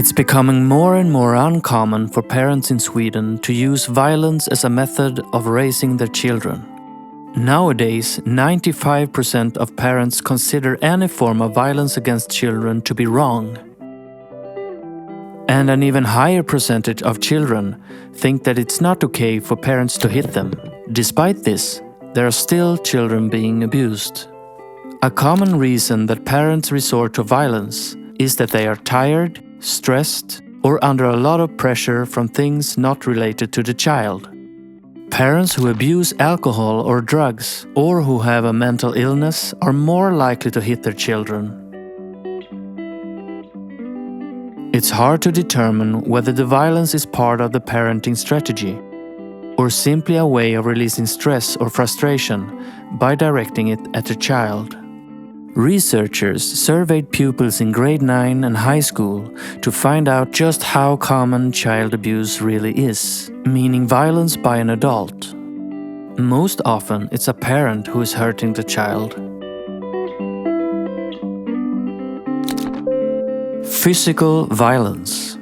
It's becoming more and more uncommon for parents in Sweden to use violence as a method of raising their children. Nowadays, 95% of parents consider any form of violence against children to be wrong. And an even higher percentage of children think that it's not okay for parents to hit them. Despite this, there are still children being abused. A common reason that parents resort to violence is that they are tired, stressed, or under a lot of pressure from things not related to the child. Parents who abuse alcohol or drugs, or who have a mental illness, are more likely to hit their children. It's hard to determine whether the violence is part of the parenting strategy, or simply a way of releasing stress or frustration by directing it at the child. Researchers surveyed pupils in grade 9 and high school to find out just how common child abuse really is, meaning violence by an adult. Most often, it's a parent who is hurting the child. Physical violence.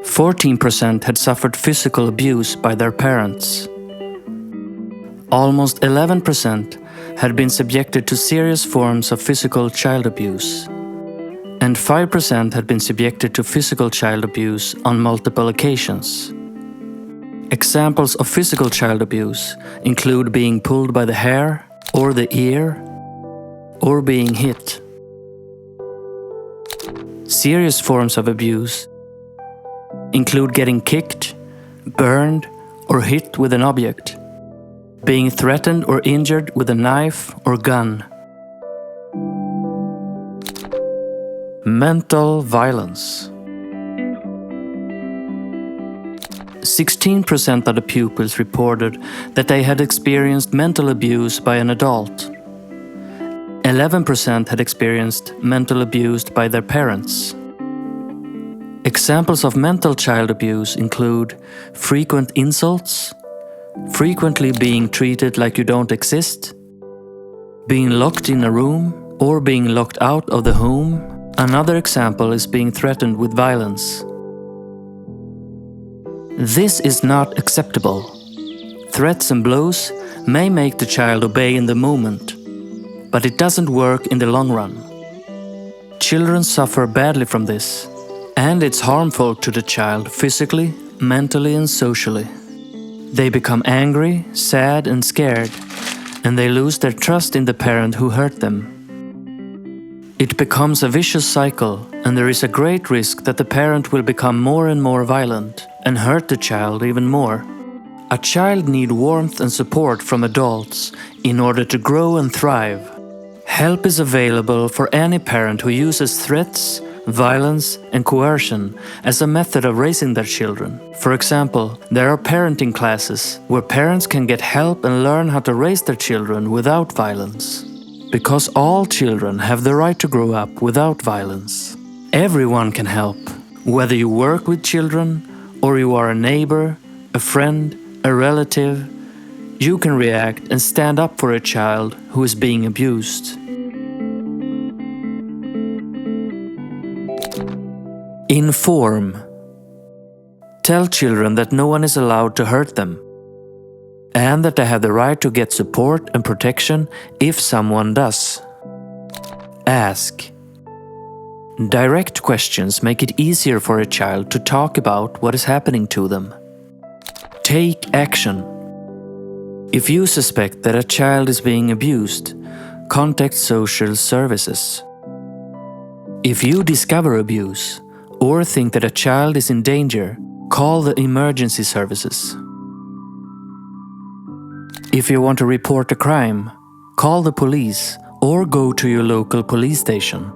14% had suffered physical abuse by their parents. Almost 11% had been subjected to serious forms of physical child abuse, and 5% had been subjected to physical child abuse on multiple occasions. Examples of physical child abuse include being pulled by the hair or the ear, or being hit. Serious forms of abuse include getting kicked, burned, or hit with an object, being threatened or injured with a knife or gun. Mental violence. 16% of the pupils reported that they had experienced mental abuse by an adult. 11% had experienced mental abuse by their parents. Examples of mental child abuse include frequent insults, frequently being treated like you don't exist, being locked in a room, or being locked out of the home. Another example is being threatened with violence. This is not acceptable. Threats and blows may make the child obey in the moment, but it doesn't work in the long run. Children suffer badly from this, and it's harmful to the child physically, mentally, and socially. They become angry, sad, and scared, and they lose their trust in the parent who hurt them. It becomes a vicious cycle, and there is a great risk that the parent will become more and more violent and hurt the child even more. A child needs warmth and support from adults in order to grow and thrive. Help is available for any parent who uses threats, violence, and coercion as a method of raising their children. For example, there are parenting classes where parents can get help and learn how to raise their children without violence. Because all children have the right to grow up without violence. Everyone can help, whether you work with children or you are a neighbor, a friend, a relative. You can react and stand up for a child who is being abused. Inform. Tell children that no one is allowed to hurt them, and that they have the right to get support and protection if someone does. Ask. Direct questions make it easier for a child to talk about what is happening to them. Take action. If you suspect that a child is being abused, contact social services. If you discover abuse, or think that a child is in danger, call the emergency services. If you want to report a crime, call the police or go to your local police station.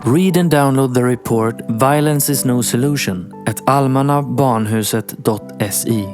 Read and download the report "Violence is no solution" at almannabarnhuset.se.